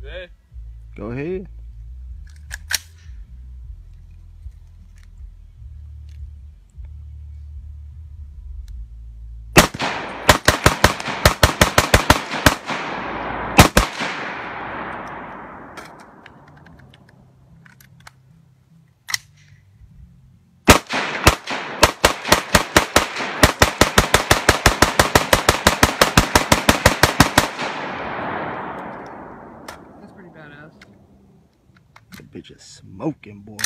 Hey. Go ahead. That's pretty badass. That bitch is smoking, boy.